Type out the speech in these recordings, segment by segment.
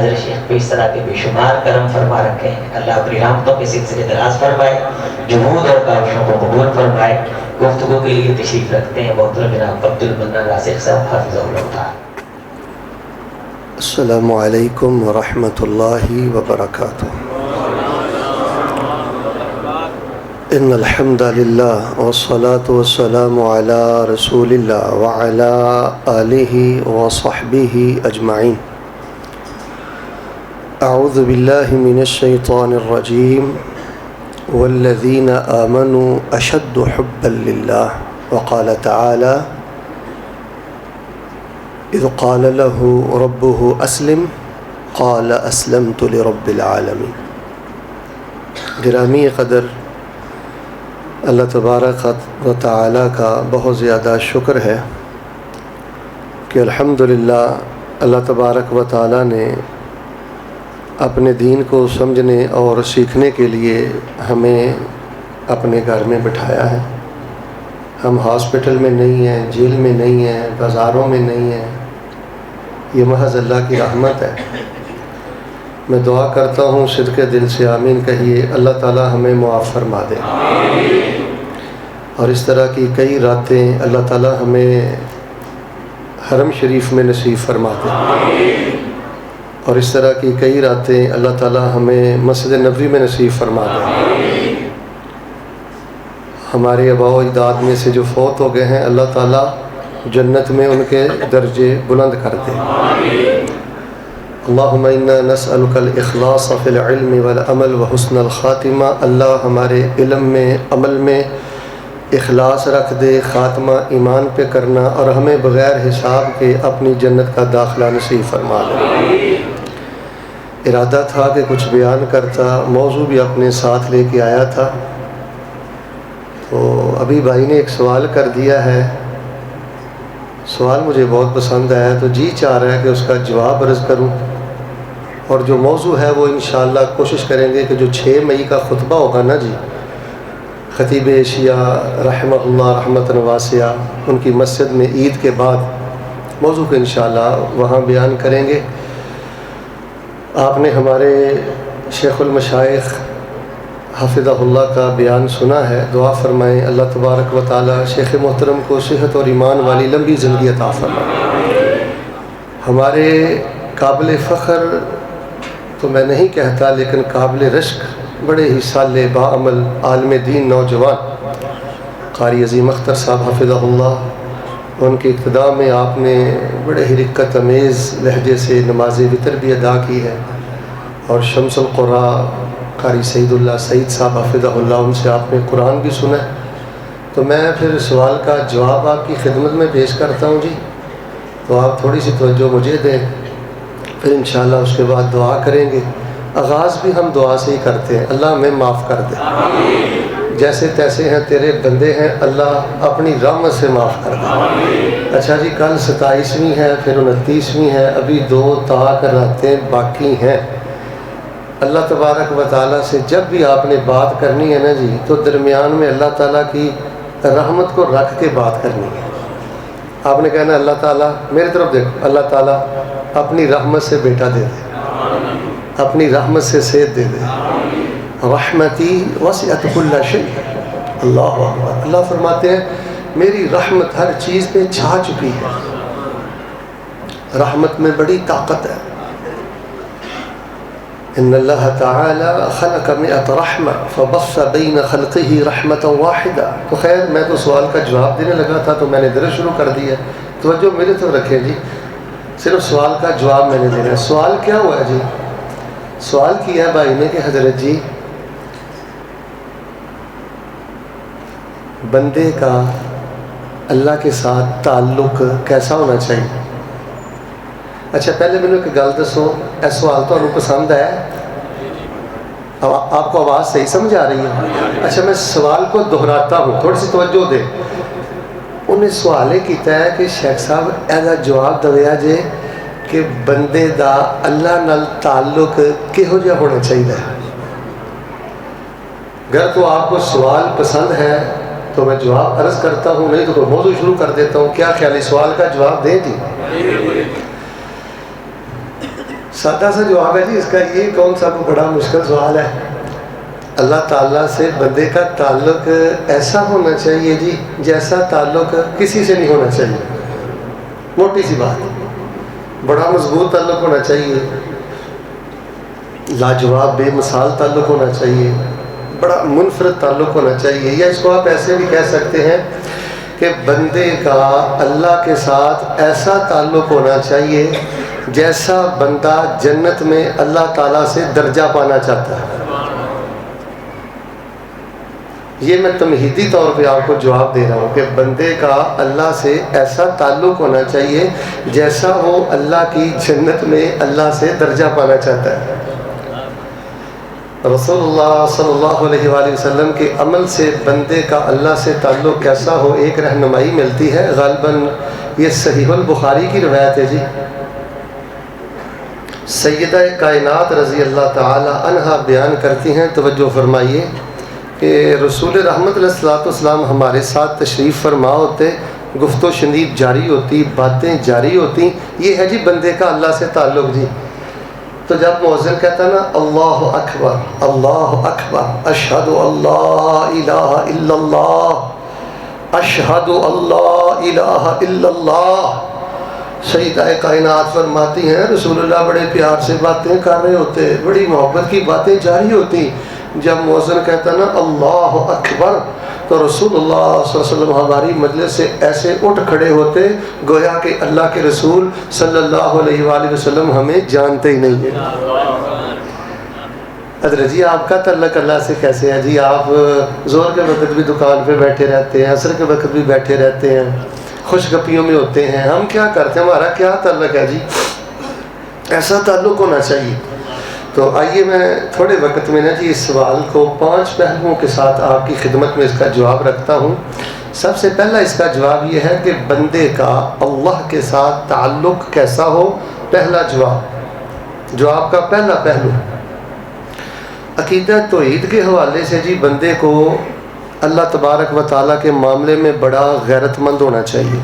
حاضر شیخ پہ اس طرح کے بے شمار کرم فرما رکھے ہیں. اللہ اپنی رحمتوں کے سلسلے دراز فرمائے, جہود اور کاوشوں کو قبول فرمائے. گفتگو کے لیے تشریف رکھتے ہیں محترم جناب عبد المنان راسخ صاحب حافظہ اللہ تعالی. السلام علیکم ورحمۃ اللہ وبرکاتہ. ان الحمد للہ والصلاة والسلام علی رسول اللہ وعلی آلہ وصحبہ اجمعین. اعوذ باللہ من الشیطان الرجیم. والذین آمنوا اشد حبا للہ. وقال تعالی اذ قال له ربه اسلم قال اسلمت لرب العالمین. گرامی قدر اللہ تبارک و تعالیٰ کا بہت زیادہ شکر ہے کہ الحمدللہ اللہ تبارک و تعالیٰ نے اپنے دین کو سمجھنے اور سیکھنے کے لیے ہمیں اپنے گھر میں بٹھایا ہے. ہم ہاسپٹل میں نہیں ہیں, جیل میں نہیں ہیں, بازاروں میں نہیں ہیں. یہ محض اللہ کی رحمت ہے. میں دعا کرتا ہوں صدق دل سے آمین کہیے. اللہ تعالیٰ ہمیں معاف فرما دے اور اس طرح کی کئی راتیں اللہ تعالیٰ ہمیں حرم شریف میں نصیب فرما دے اور اس طرح کی کئی راتیں اللہ تعالیٰ ہمیں مسجد نبوی میں نصیب فرما دے. ہمارے آباء و اجداد میں سے جو فوت ہو گئے ہیں اللہ تعالیٰ جنت میں ان کے درجے بلند کر دے. اللہم انا نسألک الاخلاص فی العلم والعمل وحسن الخاتمہ. اللہ ہمارے علم میں, عمل میں اخلاص رکھ دے, خاتمہ ایمان پہ کرنا اور ہمیں بغیر حساب کے اپنی جنت کا داخلہ نصیب فرما دے. ارادہ تھا کہ کچھ بیان کرتا, موضوع بھی اپنے ساتھ لے کے آیا تھا, تو ابھی بھائی نے ایک سوال کر دیا ہے. سوال مجھے بہت پسند آیا تو جی چاہ رہا ہے کہ اس کا جواب عرض کروں. اور جو موضوع ہے وہ انشاءاللہ کوشش کریں گے کہ جو 6 مئی کا خطبہ ہوگا نا جی, خطیب ایشیا رحمہ اللہ رحمتاً واسعہ, ان کی مسجد میں عید کے بعد موضوع کو انشاءاللہ وہاں بیان کریں گے. آپ نے ہمارے شیخ المشائخ حافظہ اللہ کا بیان سنا ہے. دعا فرمائیں اللہ تبارک و تعالی شیخ محترم کو صحت اور ایمان والی لمبی زندگی عطا فرمائے. ہمارے قابل فخر تو میں نہیں کہتا لیکن قابل رشک بڑے ہی صالح باعمل عالم دین نوجوان قاری عظیم اختر صاحب حافظہ اللہ, ان کے اقتداء میں آپ نے بڑے ہی رقت امیز لہجے سے نماز وتر بھی ادا کی ہے. اور شمس القراء قاری سعید اللہ سعید صاحب حافظہ اللہ, ان سے آپ نے قرآن بھی سنا ہے. تو میں پھر سوال کا جواب آپ کی خدمت میں پیش کرتا ہوں جی, تو آپ تھوڑی سی توجہ مجھے دیں, پھر انشاءاللہ اس کے بعد دعا کریں گے. آغاز بھی ہم دعا سے ہی کرتے ہیں, اللہ ہمیں معاف کر دے. جیسے تیسے ہیں تیرے بندے ہیں, اللہ اپنی رحمت سے معاف کر دے. اچھا جی, کل 27ویں ہے, پھر 29ویں ہے, ابھی 2 طاق راتیں باقی ہیں. اللہ تبارک و تعالیٰ سے جب بھی آپ نے بات کرنی ہے نا جی, تو درمیان میں اللہ تعالیٰ کی رحمت کو رکھ کے بات کرنی ہے. آپ نے کہنا اللہ تعالیٰ میری طرف دیکھو, اللہ تعالیٰ اپنی رحمت سے بیٹا دے دے, اپنی رحمت سے صحت دے دے. رحمتی وسعت کل شیء. اللہ اکبر. اللہ فرماتے ہیں میری رحمت ہر چیز پہ چھا چکی ہے. رحمت میں بڑی طاقت ہے. ان اللہ تعالی خلق 100 رحمہ فبث بین خلقہ رحمۃ واحدہ. تو خیر میں تو سوال کا جواب دینے لگا تھا تو میں نے درس شروع کر دیا. توجہ میرے طرف رکھیں جی, صرف سوال کا جواب میں نے دینا ہے. سوال کیا ہوا جی؟ سوال کیا بھائی نے کہ حضرت جی بندے کا اللہ کے ساتھ تعلق کیسا ہونا چاہیے؟ اچھا پہلے میں نے ایک گل دسو, اے سوال تو پسند ہے؟ آپ کو آواز صحیح سمجھ آ رہی ہے؟ اچھا میں سوال کو دہراتا ہوں, تھوڑی سی توجہ دے. انہیں سوال یہ کیتا ہے کہ شیخ صاحب ایسا جواب دیا جے کہ بندے دا اللہ نال تعلق کہو جہا ہونا چاہیے. اگر تو آپ کو سوال پسند ہے تو میں جواب عرض کرتا ہوں, نہیں تو موضوع شروع کر دیتا ہوں. کیا خیال ہے, سوال کا جواب دیں جی. سادہ سا جواب ہے جی اس کا یہ، کون سا کو بڑا مشکل سوال ہے؟ اللہ تعالیٰ سے بندے کا تعلق ایسا ہونا چاہیے جی جیسا تعلق کسی سے نہیں ہونا چاہیے. موٹی سی بات، بڑا مضبوط تعلق ہونا چاہیے، لاجواب بے مثال تعلق ہونا چاہیے، بڑا منفرد تعلق ہونا چاہیے. یا اس کو آپ ایسے بھی کہہ سکتے ہیں کہ بندے کا اللہ کے ساتھ ایسا تعلق ہونا چاہیے جیسا بندہ جنت میں اللہ تعالیٰ سے درجہ پانا چاہتا ہے. یہ میں تمہیدی طور پہ آپ کو جواب دے رہا ہوں کہ بندے کا اللہ سے ایسا تعلق ہونا چاہیے جیسا وہ اللہ کی جنت میں اللہ سے درجہ پانا چاہتا ہے. رسول اللہ صلی اللہ علیہ وآلہ وسلم کے عمل سے بندے کا اللہ سے تعلق کیسا ہو، ایک رہنمائی ملتی ہے. غالباً یہ صحیح البخاری کی روایت ہے جی. سیدہ کائنات رضی اللہ تعالی عنہا بیان کرتی ہیں، توجہ فرمائیے، کہ رسول رحمت علیہ الصلوۃ والسلام ہمارے ساتھ تشریف فرما ہوتے، گفت و شنید جاری ہوتی، باتیں جاری ہوتی. یہ ہے جی بندے کا اللہ سے تعلق جی. تو جب مؤذن کہتا نا اللہ اکبر اللہ اکبر اشہد اللہ الہ الا اللہ اشہد اللہ الہ الا اللہ، سیدہ کائنات فرماتی ہیں رسول اللہ بڑے پیار سے باتیں کر رہے ہوتے، بڑی محبت کی باتیں جاری ہوتی. جب مؤذن کہتا نا اللہ اکبر تو رسول اللہ صلی اللہ علیہ وسلم ہماری مجلس سے ایسے اٹھ کھڑے ہوتے گویا کہ اللہ کے رسول صلی اللہ علیہ وآلہ وسلم ہمیں جانتے ہی نہیں ہیں. حضرت جی آپ کا تعلق اللہ سے کیسے ہے جی؟ آپ زور کے وقت بھی دکان پہ بیٹھے رہتے ہیں، عصر کے وقت بھی بیٹھے رہتے ہیں، خوش گپیوں میں ہوتے ہیں. ہم کیا کرتے ہیں؟ ہمارا کیا تعلق ہے جی؟ ایسا تعلق ہونا چاہیے. تو آئیے میں تھوڑے وقت میں نا جی اس سوال کو 5 پہلوؤں کے ساتھ آپ کی خدمت میں اس کا جواب رکھتا ہوں. سب سے پہلا اس کا جواب یہ ہے کہ بندے کا اللہ کے ساتھ تعلق کیسا ہو. پہلا جواب کا پہلا پہلو عقیدہ توحید کے حوالے سے جی بندے کو اللہ تبارک و تعالیٰ کے معاملے میں بڑا غیرت مند ہونا چاہیے.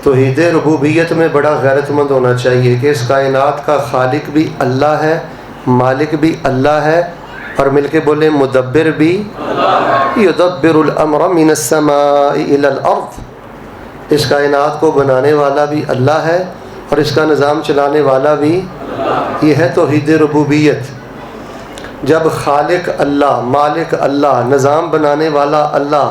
توحید ربوبیت میں بڑا غیرت مند ہونا چاہیے کہ اس کائنات کا خالق بھی اللہ ہے، مالک بھی اللہ ہے، اور مل کے بولیں مدبر بھی. یدبر الامر من السماء الى الارض، اس کائنات کو بنانے والا بھی اللہ ہے اور اس کا نظام چلانے والا بھی. یہ ہے توحید ربوبیت. جب خالق اللہ، مالک اللہ، نظام بنانے والا اللہ،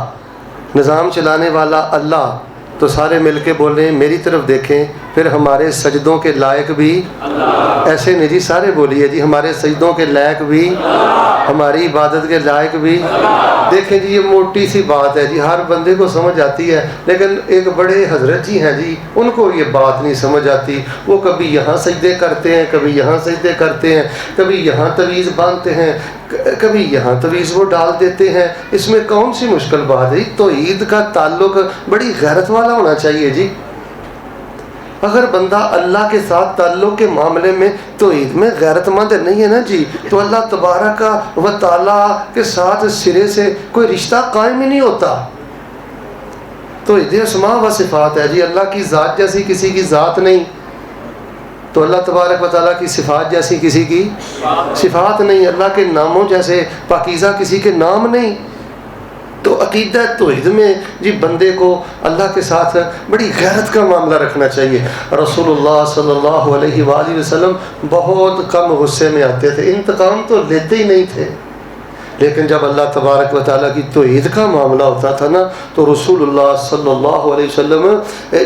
نظام چلانے والا اللہ، تو سارے مل کے بولیں میری طرف دیکھیں، پھر ہمارے سجدوں کے لائق بھی اللہ. ایسے نہیں جی، سارے بولیے جی، ہمارے سجدوں کے لائق بھی اللہ، ہماری عبادت کے لائق بھی اللہ. دیکھیں جی یہ موٹی سی بات ہے جی، ہر بندے کو سمجھ آتی ہے، لیکن ایک بڑے حضرت جی ہیں جی، ان کو یہ بات نہیں سمجھ آتی. وہ کبھی یہاں سجدے کرتے ہیں، کبھی یہاں سجدے کرتے ہیں، کبھی یہاں تعویذ باندھتے ہیں، کبھی یہاں تعویذ وہ ڈال دیتے ہیں. اس میں کون سی مشکل بات ہے؟ توحید کا تعلق بڑی غیرت والا ہونا چاہیے جی. اگر بندہ اللہ کے ساتھ تعلق کے معاملے میں توحید میں غیرت مند نہیں ہے نا جی، تو اللہ تبارک و تعالیٰ کے ساتھ سرے سے کوئی رشتہ قائم ہی نہیں ہوتا. توحید اسماء و صفات ہے جی، اللہ کی ذات جیسی کسی کی ذات نہیں، تو اللہ تبارک و تعالیٰ کی صفات جیسی کسی کی صفات نہیں، اللہ کے ناموں جیسے پاکیزہ کسی کے نام نہیں. تو عقیدہ توحید میں جی بندے کو اللہ کے ساتھ بڑی غیرت کا معاملہ رکھنا چاہیے. رسول اللہ صلی اللہ علیہ وآلہ وسلم بہت کم غصے میں آتے تھے، انتقام تو لیتے ہی نہیں تھے، لیکن جب اللہ تبارک و تعالیٰ کی توحید کا معاملہ ہوتا تھا نا تو رسول اللہ صلی اللہ علیہ وسلم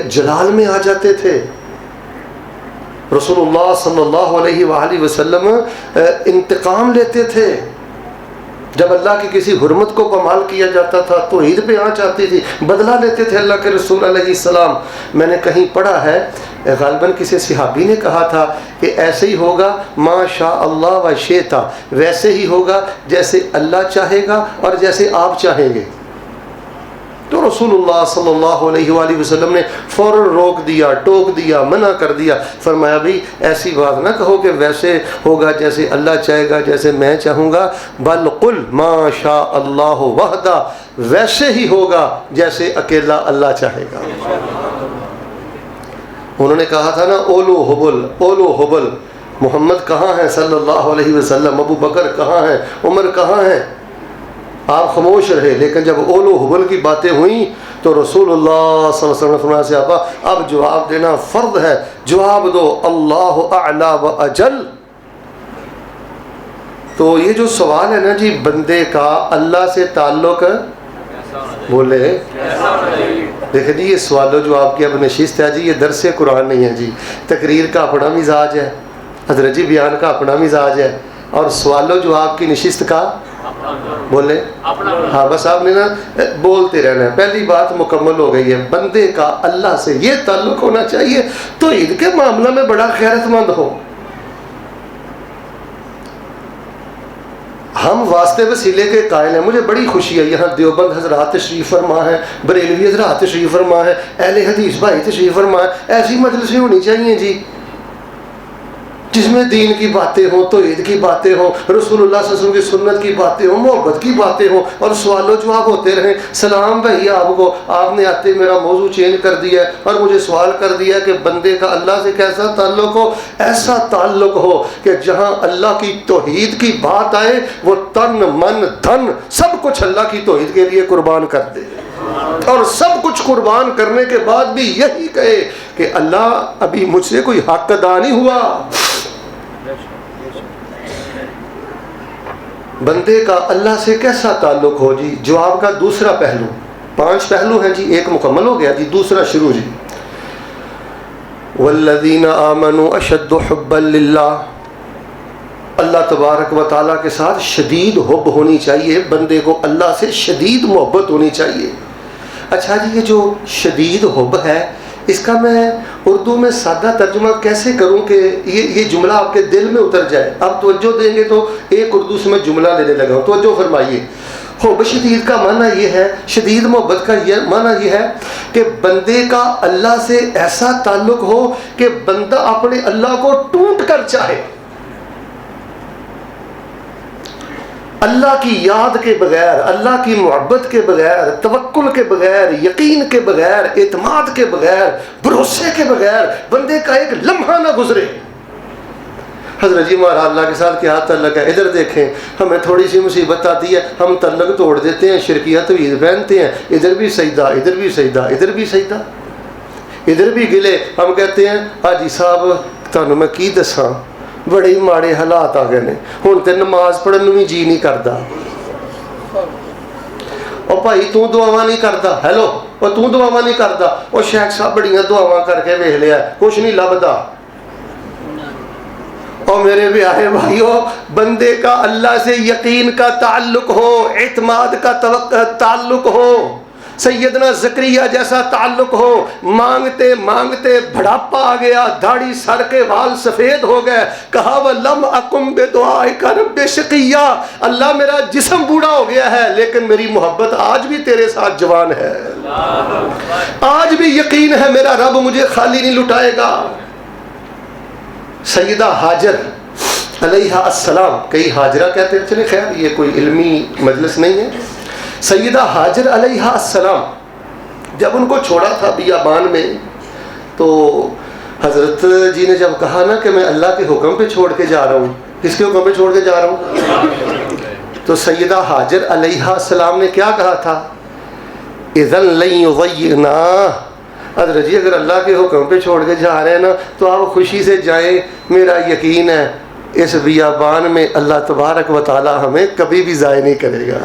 جلال میں آ جاتے تھے. رسول اللہ صلی اللہ علیہ وآلہ وسلم انتقام لیتے تھے. جب اللہ کی کسی حرمت کو پامال کیا جاتا تھا تو عید پہ آنچ آتی تھی، بدلہ لیتے تھے اللہ کے رسول علیہ السلام. میں نے کہیں پڑھا ہے، غالباً کسی صحابی نے کہا تھا کہ ایسے ہی ہوگا ما شاء اللہ و شئت، ویسے ہی ہوگا جیسے اللہ چاہے گا اور جیسے آپ چاہیں گے. تو رسول اللہ صلی اللہ علیہ وآلہ وسلم نے فوراً روک دیا، ٹوک دیا، منع کر دیا. فرمایا بھی ایسی بات نہ کہو کہ ویسے ہوگا جیسے اللہ چاہے گا، جیسے میں چاہوں گا، بل قل ما شاء اللہ وحدہ، ویسے ہی ہوگا جیسے اکیلا اللہ چاہے گا. انہوں نے کہا تھا نا اولو حبل اولو حبل، محمد کہاں ہیں صلی اللہ علیہ وسلم، ابو بکر کہاں ہیں، عمر کہاں ہیں؟ آپ خاموش رہے، لیکن جب اولو حبل کی باتیں ہوئیں تو رسول اللہ صلی اللہ علیہ وسلم نے فرمایا صحابہ اب جواب دینا فرض ہے، جواب دو اللہ اعلی و اجل۔ تو یہ جو سوال ہے نا جی بندے کا اللہ سے تعلق، بولے دیکھیں جی یہ سوال و جواب کی اب نشست ہے جی، یہ درس قرآن نہیں ہے جی، تقریر کا اپنا مزاج ہے، حضرت جی بیان کا اپنا مزاج ہے، اور سوال و جواب کی نشست کا بولے ہاں بس آپ نے نا بولتے رہنا ہے۔ پہلی بات مکمل ہو گئی ہے، بندے کا اللہ سے یہ تعلق ہونا چاہیے تو عید کے معاملہ میں بڑا غیرت مند ہو۔ ہم واسطے وسیلے کے قائل ہیں، مجھے بڑی خوشی ہے یہاں دیوبند حضرات تشریف فرما ہے، بریلوی حضرات تشریف فرما ہے، اہل حدیث بھائی تشریف فرما ہے، ایسی مجلسیں ہونی چاہیے جی جس میں دین کی باتیں ہوں، توحید کی باتیں ہوں، رسول اللہ صلی اللہ علیہ وسلم کی سنت کی باتیں ہوں، محبت کی باتیں ہوں، اور سوال و جواب ہوتے رہیں۔ سلام بھائی آپ کو، آپ نے آتے میرا موضوع چینج کر دیا ہے اور مجھے سوال کر دیا کہ بندے کا اللہ سے کیسا تعلق ہو؟ ایسا تعلق ہو کہ جہاں اللہ کی توحید کی بات آئے وہ تن من دھن سب کچھ اللہ کی توحید کے لیے قربان کر دے، اور سب کچھ قربان کرنے کے بعد بھی یہی کہے کہ اللہ ابھی مجھ سے کوئی حق ادا نہیں ہوا۔ بندے کا اللہ سے کیسا تعلق ہو جی؟ جواب کا دوسرا پہلو، 5 پہلو ہیں جی، ایک مکمل ہو گیا جی، دوسرا شروع جی۔ والذین آمنوا اشد حبا للہ، اللہ تبارک و تعالیٰ کے ساتھ شدید حب ہونی چاہیے، بندے کو اللہ سے شدید محبت ہونی چاہیے۔ اچھا جی یہ جو شدید حب ہے اس کا میں اردو میں سادہ ترجمہ کیسے کروں کہ یہ جملہ آپ کے دل میں اتر جائے؟ آپ توجہ دیں گے تو ایک اردو سے میں جملہ لینے لگا ہوں، توجہ فرمائیے۔ حب شدید کا معنی یہ ہے، شدید محبت کا یہ معنی یہ ہے کہ بندے کا اللہ سے ایسا تعلق ہو کہ بندہ اپنے اللہ کو ٹوٹ کر چاہے، اللہ کی یاد کے بغیر، اللہ کی محبت کے بغیر، توکل کے بغیر، یقین کے بغیر، اعتماد کے بغیر، بھروسے کے بغیر بندے کا ایک لمحہ نہ گزرے۔ حضرت جی ہمارا اللہ کے ساتھ کیا تعلق ہے؟ ادھر دیکھیں، ہمیں تھوڑی سی مصیبت آتی ہے ہم تعلق توڑ دیتے ہیں، شرکیہ توحید پہنتے ہیں، ادھر بھی سجدہ، ادھر بھی سجدہ، ادھر بھی سجدہ، ادھر بھی گلے۔ ہم کہتے ہیں حاجی صاحب تانوں میں کی دساں بڑے ہی ماڑے حالات آ گئے نے، ہن تے نماز پڑھن بھی جی نہیں کردا، او بھائی تو دعاواں نہیں کردا، ہیلو او تو دعاواں نہیں کردا، او شیخ صاحب بڑیاں دعاواں کر کے ویکھ لیا کچھ نہیں لبدا۔ اور میرے پیارے بھائیو، بندے کا اللہ سے یقین کا تعلق ہو، اعتماد کا تعلق ہو، سیدنا زکریا جیسا تعلق ہو، مانگتے مانگتے بڑھاپا آ گیا، داڑھی سر کے وال سفید ہو گئے، کہا وَلَمْ أَكُمْ بِدُعَائِكَ رَبِّ شَقِيًّا، اللہ میرا جسم بوڑھا ہو گیا ہے لیکن میری محبت آج بھی تیرے ساتھ جوان ہے، آج بھی یقین ہے میرا رب مجھے خالی نہیں لٹائے گا۔ سیدہ ہاجر علیہ السلام، کئی ہاجرہ کہتے ہیں، چلے خیر یہ کوئی علمی مجلس نہیں ہے، سیدہ ہاجر علیہ السلام جب ان کو چھوڑا تھا بیابان میں تو حضرت جی نے جب کہا نا کہ میں اللہ کے حکم پہ چھوڑ کے جا رہا ہوں، کس کے حکم پہ چھوڑ کے جا رہا ہوں؟ تو سیدہ ہاجر علیہ السلام نے کیا کہا تھا؟ اذن لن یضیعنا، حضرت جی اگر اللہ کے حکم پہ چھوڑ کے جا رہے ہیں نا تو آپ خوشی سے جائیں، میرا یقین ہے اس بیابان میں اللہ تبارک و تعالی ہمیں کبھی بھی ضائع نہیں کرے گا۔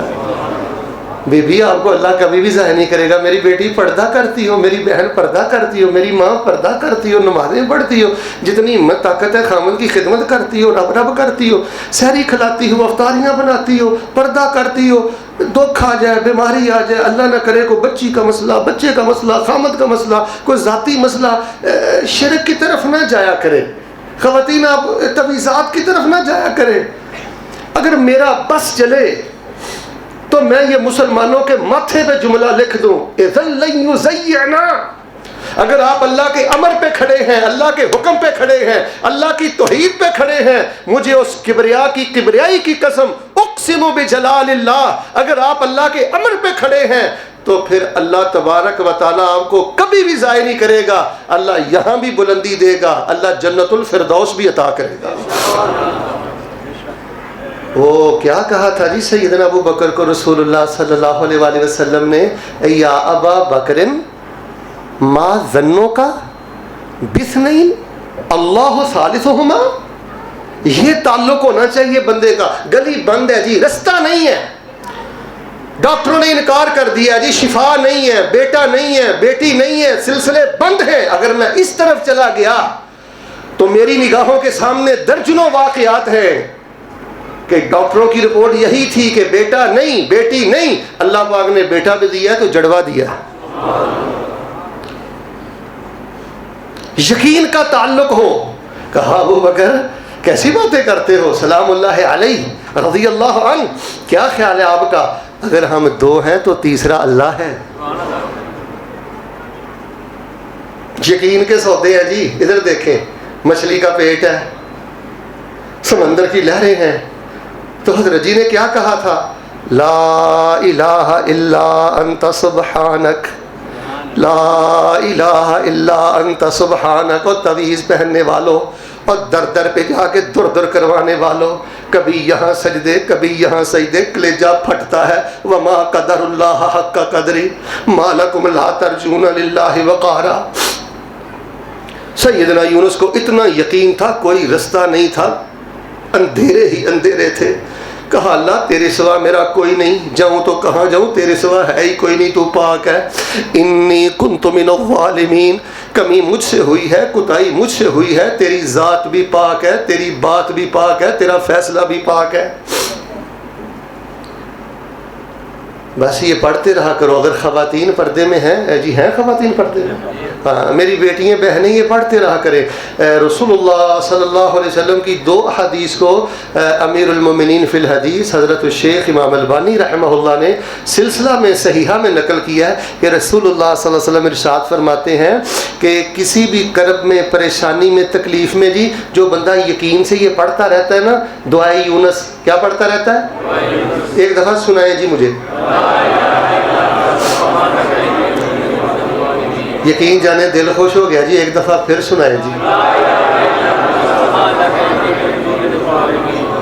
بی بی آپ کو اللہ کبھی بھی ضائع نہیں کرے گا، میری بیٹی پردہ کرتی ہو، میری بہن پردہ کرتی ہو، میری ماں پردہ کرتی ہو، نمازیں پڑھتی ہو، جتنی ہمت طاقت ہے خامد کی خدمت کرتی ہو، رب رب کرتی ہو، سحری کھلاتی ہو، افطاریاں بناتی ہو، پردہ کرتی ہو، دکھ آ جائے، بیماری آ جائے، اللہ نہ کرے کوئی بچی کا مسئلہ، بچے کا مسئلہ، خامد کا مسئلہ، کوئی ذاتی مسئلہ، شرک کی طرف نہ جایا کرے، خواتین آپ تبعیضات کی طرف نہ جایا کرے۔ اگر میرا بس چلے تو میں یہ مسلمانوں کے ماتھے پہ جملہ لکھ دوں، اذن لن یضیعنا، اگر آپ اللہ کے امر پہ کھڑے ہیں، اللہ کے حکم پہ کھڑے ہیں، اللہ کی توحید پہ کھڑے ہیں، مجھے اس کبریائی کی قسم، اقسم بجلال اللہ، اگر آپ اللہ کے امر پہ کھڑے ہیں تو پھر اللہ تبارک و تعالیٰ آپ کو کبھی بھی ضائع نہیں کرے گا. اللہ یہاں بھی بلندی دے گا, اللہ جنت الفردوس بھی عطا کرے گا. وہ کیا کہا تھا جی سیدنا ابو بکر کو رسول اللہ صلی اللہ علیہ وآلہ وسلم نے, یا ابا بکر ما ظنک باثنین اللہ ثالثہما. یہ تعلق ہونا چاہیے بندے کا. گلی بند ہے جی, رستہ نہیں ہے, ڈاکٹروں نے انکار کر دیا جی, شفا نہیں ہے, بیٹا نہیں ہے, بیٹی نہیں ہے, سلسلے بند ہیں. اگر میں اس طرف چلا گیا تو میری نگاہوں کے سامنے درجنوں واقعات ہیں کہ ڈاکٹروں کی رپورٹ یہی تھی کہ بیٹا نہیں, بیٹی نہیں. اللہ پاک نے بیٹا بھی دیا تو جڑوا دیا. یقین کا تعلق ہو. کہا ابو بکر کیسی باتیں کرتے ہو, سلام اللہ علیہ رضی اللہ عنہ, کیا خیال ہے آپ کا؟ اگر ہم دو ہیں تو تیسرا اللہ ہے. یقین کے سودے ہیں جی. ادھر دیکھیں, مچھلی کا پیٹ ہے, سمندر کی لہریں ہیں, تو حضرت جی نے کیا کہا تھا؟ لا الہ الا انت سبحانک, لا الہ الا انت سبحانک. اور تعویذ پہننے والوں اور در در پہ جا کے در در کروانے والوں, کبھی یہاں سجدے کبھی یہاں سجدے, کلیجہ پھٹتا ہے. وما قدر اللہ حق قدری ما لکم لا ترجون للہ وقارا. سیدنا یونس کو اتنا یقین تھا, کوئی رستہ نہیں تھا, اندھیرے ہی اندھیرے تھے. کہا اللہ تیرے سوا میرا کوئی نہیں, جاؤں تو کہاں جاؤں, تیرے سوا ہے ہی کوئی نہیں, تو پاک ہے. انی کنت من الظالمین, کمی مجھ سے ہوئی ہے, کوتاہی مجھ سے ہوئی ہے. تیری ذات بھی پاک ہے, تیری بات بھی پاک ہے, تیرا فیصلہ بھی پاک ہے. بس یہ پڑھتے رہا کرو. اگر خواتین پردے میں ہیں, جی ہیں خواتین پردے میں, ہاں میری بیٹیاں بہنیں یہ پڑھتے رہا کریں. رسول اللہ صلی اللہ علیہ وسلم کی 2 احادیث کو امیر المومنین فی الحدیث حضرت الشیخ امام البانی رحمہ اللہ نے سلسلہ میں صحیحہ میں نقل کیا ہے کہ رسول اللہ صلی اللہ علیہ وسلم ارشاد فرماتے ہیں کہ کسی بھی کرب میں, پریشانی میں, تکلیف میں جی جو بندہ یقین سے یہ پڑھتا رہتا ہے نا, دعائے یونس, کیا پڑھتا رہتا ہے؟ ایک دفعہ سنائیں جی مجھے. یقین جانے دل خوش ہو گیا جی, ایک دفعہ پھر سنائیں جی.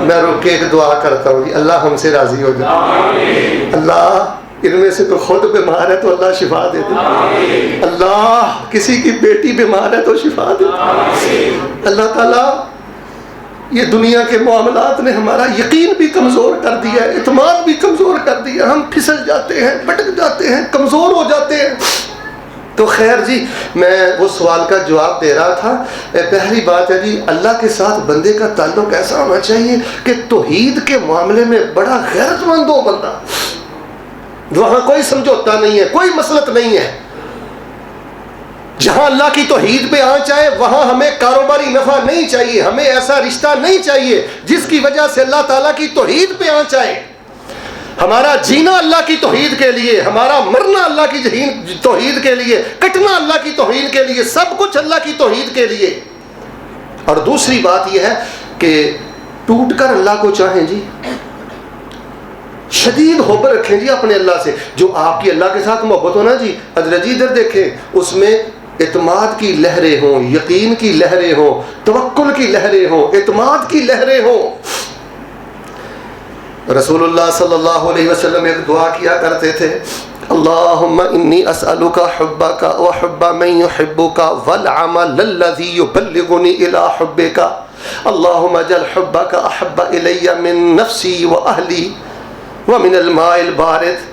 میں رک کے ایک دعا کرتا ہوں جی, اللہ ہم سے راضی ہو جائے. اللہ ان میں سے تو خود بیمار ہے تو اللہ شفا دے دے. اللہ کسی کی بیٹی بیمار ہے تو شفا دے. اللہ تعالیٰ یہ دنیا کے معاملات نے ہمارا یقین بھی کمزور کر دیا ہے, اعتماد بھی کمزور کر دیا. ہم پھسل جاتے ہیں, بھٹک جاتے ہیں, کمزور ہو جاتے ہیں. تو خیر جی, میں وہ سوال کا جواب دے رہا تھا. پہلی بات ہے جی, اللہ کے ساتھ بندے کا تعلق ایسا ہونا چاہیے کہ توحید کے معاملے میں بڑا غیرت مند ہو بندہ. وہاں کوئی سمجھوتا نہیں ہے, کوئی مسلط نہیں ہے. جہاں اللہ کی توحید پہ آنا چاہے وہاں ہمیں کاروباری نفع نہیں چاہیے, ہمیں ایسا رشتہ نہیں چاہیے جس کی وجہ سے اللہ تعالیٰ کی توحید پہ آنا چاہے. ہمارا جینا اللہ کی توحید کے لیے, ہمارا مرنا اللہ کی توحید کے لیے, کٹنا اللہ کی توحید کے لیے, سب کچھ اللہ کی توحید کے لیے. اور دوسری بات یہ ہے کہ ٹوٹ کر اللہ کو چاہیں جی, شدید حب رکھیں جی اپنے اللہ سے. جو آپ کی اللہ کے ساتھ محبت ہو نا جی, حضرت جی ادھر دیکھیں, اس میں اعتماد کی لہریں ہوں, یقین کی لہریں ہوں, توکل کی لہریں ہوں, اعتماد کی لہریں ہوں. رسول اللہ صلی اللہ علیہ وسلم ایک دعا کیا کرتے تھے, اللہم انی اسألک حبک وحب من یحبک والعمل الذی یبلغنی الی حبک اللہم اجعل حبک احب الی من نفسی واہلی ومن الماء البارد.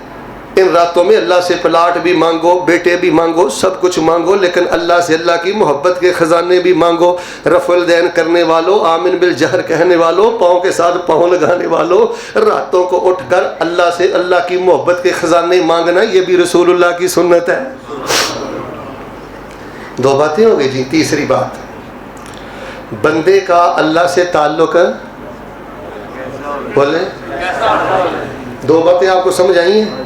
ان راتوں میں اللہ سے پلاٹ بھی مانگو, بیٹے بھی مانگو, سب کچھ مانگو, لیکن اللہ سے اللہ کی محبت کے خزانے بھی مانگو. رفع الدین کرنے والوں, آمن بالجہر کہنے والوں, پاؤں کے ساتھ پاؤں لگانے والوں, راتوں کو اٹھ کر اللہ سے اللہ کی محبت کے خزانے مانگنا, یہ بھی رسول اللہ کی سنت ہے. 2 باتیں ہو گئی جی. تیسری بات, بندے کا اللہ سے تعلق, بولے 2 باتیں آپ کو سمجھ آئی ہیں؟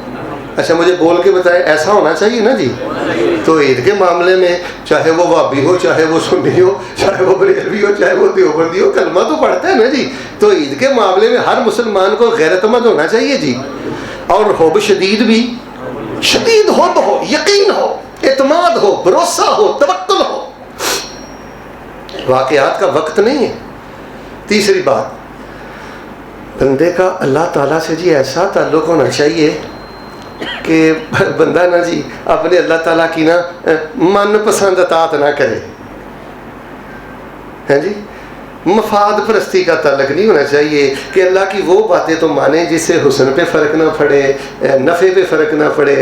اچھا مجھے بول کے بتائیں, ایسا ہونا چاہیے نا جی. تو عید کے معاملے میں چاہے وہ وہابی ہو, چاہے وہ سنی ہو, چاہے وہ بریلوی ہو, چاہے وہ دیوبندی ہو, کلمہ تو پڑھتا ہے نا جی. تو عید کے معاملے میں ہر مسلمان کو غیرت مند ہونا چاہیے جی, اور حب شدید بھی. شدید حب ہو، یقین ہو، اعتماد ہو، بھروسہ ہو، توکل ہو۔ واقعات کا وقت نہیں ہے۔ تیسری بات، بندے کا اللہ تعالیٰ سے جی ایسا تعلق ہونا چاہیے کہ بندہ نا جی اپنے اللہ تعالیٰ کی نا من پسند اطاعت نہ کرے، ہیں جی، مفاد پرستی کا تعلق نہیں ہونا چاہیے کہ اللہ کی وہ باتیں تو مانیں جس سے حسن پہ فرق نہ پڑے، نفع پہ فرق نہ پڑے،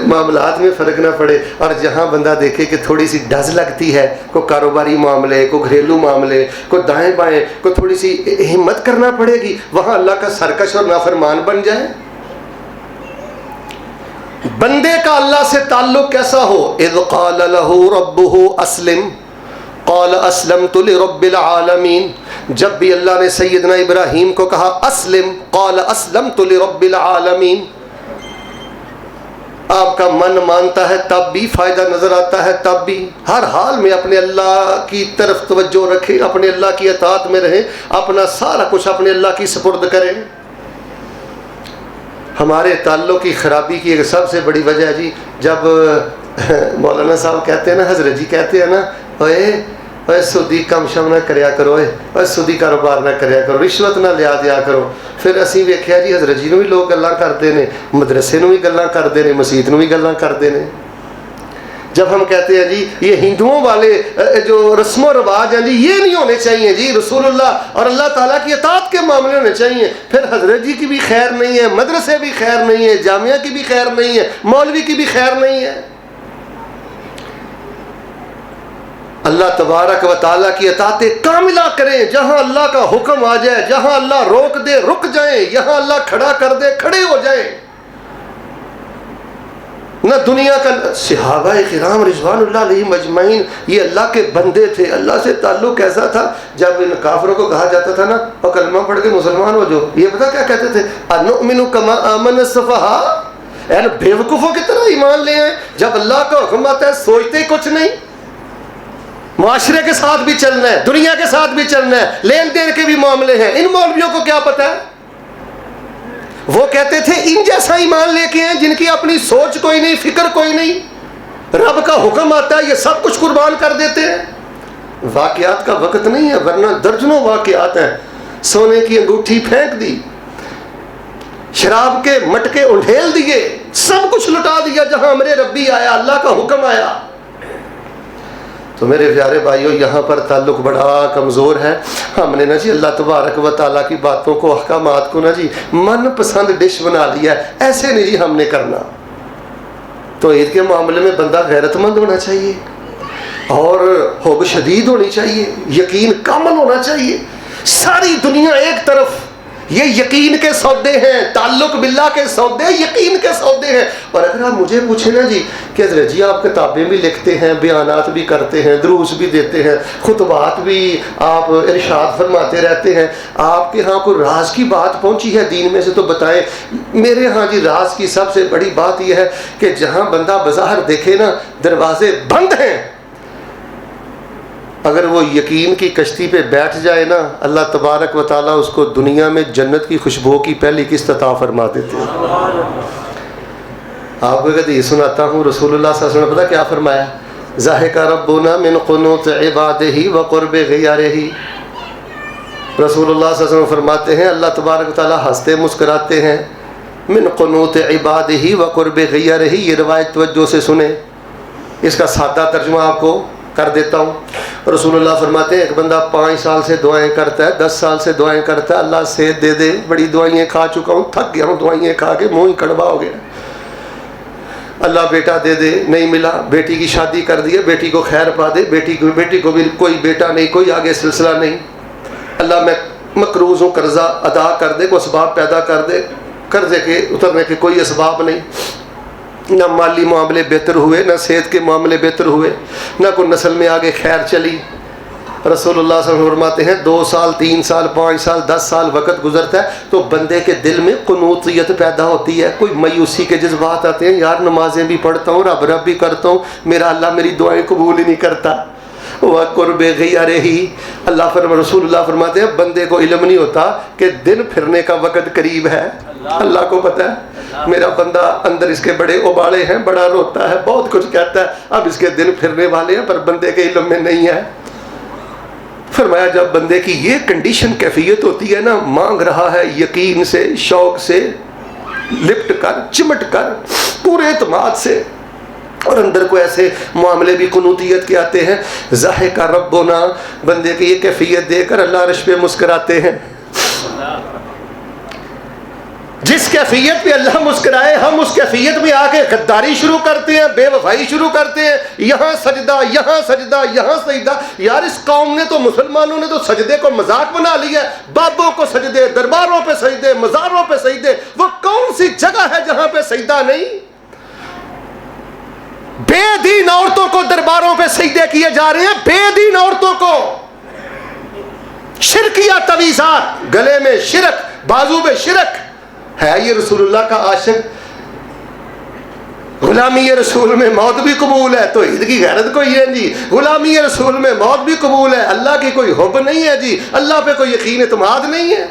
معاملات میں فرق نہ پڑے، اور جہاں بندہ دیکھے کہ تھوڑی سی ڈز لگتی ہے، کوئی کاروباری معاملے، کوئی گھریلو معاملے، کوئی دائیں بائیں، کوئی تھوڑی سی ہمت کرنا پڑے گی، وہاں اللہ کا سرکش اور نافرمان بن جائے۔ بندے کا اللہ سے تعلق کیسا ہو؟ اذ قال له ربه اسلم قال اسلمت لرب العالمین، جب بھی اللہ نے سیدنا ابراہیم کو کہا اسلم، قال اسلمت لرب العالمین، آپ کا من مانتا ہے تب بھی، فائدہ نظر آتا ہے تب بھی، ہر حال میں اپنے اللہ کی طرف توجہ رکھیں، اپنے اللہ کی اطاعت میں رہیں، اپنا سارا کچھ اپنے اللہ کی سپرد کریں۔ ہمارے تعلق کی خرابی کی ایک سب سے بڑی وجہ ہے جی، جب مولانا صاحب کہتے ہیں نا، حضرت جی کہتے ہیں نا، اے سودی کم شم نہ کریا کرو، اے سودی کاروبار نہ کریا کرو، رشوت نہ لیا دیا کرو، پھر اسی ویکھیا جی حضرت جی نو بھی لوگ گلاں کرتے ہیں، مدرسے نو بھی گلاں کرتے ہیں، مسجد نو بھی گلاں کرتے ہیں۔ جب ہم کہتے ہیں جی یہ ہندوؤں والے جو رسم و رواج ہیں جی یہ نہیں ہونے چاہیے جی، رسول اللہ اور اللہ تعالیٰ کی اطاعت کے معاملے ہونے چاہیے، پھر حضرت جی کی بھی خیر نہیں ہے، مدرسے بھی خیر نہیں ہے، جامعہ کی بھی خیر نہیں ہے، مولوی کی بھی خیر نہیں ہے۔ اللہ تبارک و تعالیٰ کی اطاعت کاملہ کریں، جہاں اللہ کا حکم آ جائے، جہاں اللہ روک دے رک جائیں، یہاں اللہ کھڑا کر دے کھڑے ہو جائیں۔ نہ دنیا کا، صحابہ کرام رضوان اللہ علیہم اجمعین یہ اللہ کے بندے تھے، اللہ سے تعلق ایسا تھا، جب ان کافروں کو کہا جاتا تھا نا اور کلمہ پڑھ کے مسلمان ہو جو، یہ پتہ کیا کہتے تھے؟ انؤمن کما آمن السفہاء، یعنی بے وقوفوں کی طرح ایمان لے آئیں۔ جب اللہ کا حکم آتا ہے سوچتے کچھ نہیں، معاشرے کے ساتھ بھی چلنا ہے، دنیا کے ساتھ بھی چلنا ہے، لین دین کے بھی معاملے ہیں، ان مولویوں کو کیا پتہ ہے؟ وہ کہتے تھے ان جیسا ایمان لے کے ہیں جن کی اپنی سوچ کوئی نہیں، فکر کوئی نہیں، رب کا حکم آتا ہے یہ سب کچھ قربان کر دیتے ہیں۔ واقعات کا وقت نہیں ہے، ورنہ درجنوں واقعات ہیں۔ سونے کی انگوٹھی پھینک دی، شراب کے مٹکے انڈھیل دیے، سب کچھ لٹا دیا جہاں امر ربی آیا، اللہ کا حکم آیا۔ تو میرے پیارے بھائیوں یہاں پر تعلق بڑا کمزور ہے۔ ہم نے نا جی اللہ تبارک و تعالیٰ کی باتوں کو، احکامات کو نا جی من پسند ڈش بنا لیا ہے، ایسے نہیں جی ہم نے کرنا۔ تو عید کے معاملے میں بندہ غیرت مند ہونا چاہیے اور حب شدید ہونی چاہیے، یقین کامل ہونا چاہیے۔ ساری دنیا ایک طرف، یہ یقین کے سودے ہیں، تعلق باللہ کے سودے یقین کے سودے ہیں۔ اور اگر آپ مجھے پوچھیں نا جی کہ حضرت جی آپ کتابیں بھی لکھتے ہیں، بیانات بھی کرتے ہیں، دروس بھی دیتے ہیں، خطبات بھی آپ ارشاد فرماتے رہتے ہیں، آپ کے ہاں کوئی راز کی بات پہنچی ہے دین میں سے تو بتائیں۔ میرے ہاں جی راز کی سب سے بڑی بات یہ ہے کہ جہاں بندہ بظاہر دیکھے نا دروازے بند ہیں، اگر وہ یقین کی کشتی پہ بیٹھ جائے نا، اللہ تبارک و تعالیٰ اس کو دنیا میں جنت کی خوشبو کی پہلی قسط عطا فرما دیتے ہیں۔ آپ کو ایک حدیث سناتا ہوں، رسول اللہ صلی اللہ علیہ وسلم نے پتہ کیا فرمایا؟ ضحک ربنا من قنوط عبادہ وقرب غیارہ۔ رسول اللہ صلی اللہ علیہ وسلم فرماتے ہیں اللہ تبارک و تعالیٰ ہنستے مسکراتے ہیں، من قنوط عبادہ وقرب غیارہ۔ یہ روایت توجہ سے سنیں، اس کا سادہ ترجمہ آپ کو کر دیتا ہوں۔ رسول اللہ فرماتے ہیں ایک بندہ 5 سال سے دعائیں کرتا ہے، 10 سال سے دعائیں کرتا ہے، اللہ صحت دے دے، بڑی دعائیں کھا چکا ہوں، تھک گیا ہوں دعائیں کھا کے، منہ ہی کڑوا ہو گیا، اللہ بیٹا دے دے، نہیں ملا، بیٹی کی شادی کر دی، بیٹی کو خیر پا دے، بیٹی کو بھی کوئی بیٹا نہیں، کوئی آگے سلسلہ نہیں، اللہ میں مقروض ہوں، قرضہ ادا کر دے، کوئی اسباب پیدا کر دے، قرضے کے اترنے کے کوئی اسباب نہیں، نہ مالی معاملے بہتر ہوئے، نہ صحت کے معاملے بہتر ہوئے، نہ کوئی نسل میں آگے خیر چلی۔ رسول اللہ صلی اللہ علیہ وسلم فرماتے ہیں 2 سال 3 سال 5 سال 10 سال وقت گزرتا ہے تو بندے کے دل میں قنوطیت پیدا ہوتی ہے، کوئی مایوسی کے جذبات آتے ہیں، یار نمازیں بھی پڑھتا ہوں، رب بھی کرتا ہوں، میرا اللہ میری دعائیں قبول ہی نہیں کرتا، وَقُرْبِ غِيَرِهِ اللہ رسول اللہ فرماتے ہیں بندے کو علم نہیں ہوتا کہ دن پھرنے کا وقت قریب ہے. اللہ کو پتہ ہے میرا بندہ اندر اس کے بڑے ابالے ہیں, بڑا روتا ہے, بہت کچھ کہتا ہے, اب اس کے دن پھرنے والے ہیں, پر بندے کے علم میں نہیں ہے. فرمایا جب بندے کی یہ کنڈیشن کیفیت ہوتی ہے نا, مانگ رہا ہے یقین سے, شوق سے, لپٹ کر, چمٹ کر, پورے اعتماد سے, اور اندر کو ایسے معاملے بھی قنوتیت کے آتے ہیں, ضاحک ربنا, بندے کی یہ کیفیت دے کر اللہ عرش پہ مسکراتے ہیں. جس کیفیت پہ اللہ مسکرائے ہم اس کیفیت میں آ کے غداری شروع کرتے ہیں, بے وفائی شروع کرتے ہیں, یہاں سجدہ, یہاں سجدہ, یہاں سجدہ. یار اس قوم نے تو, مسلمانوں نے تو سجدے کو مذاق بنا لیا ہے. بابوں کو سجدے, درباروں پہ سجدے, مزاروں پہ سجدے. وہ کون سی جگہ ہے جہاں پہ سجدہ نہیں؟ بے دین عورتوں کو درباروں پہ سجدے کیے جا رہے ہیں, بے دین عورتوں کو. شرکیہ تویزات, گلے میں شرک, بازو میں شرک. ہے یہ رسول اللہ کا عاشق؟ غلامی رسول میں موت بھی قبول ہے, تو عید کی غیرت کوئی ہے جی. غلامی رسول میں موت بھی قبول ہے, اللہ کی کوئی حب نہیں ہے جی, اللہ پہ کوئی یقین اعتماد نہیں ہے.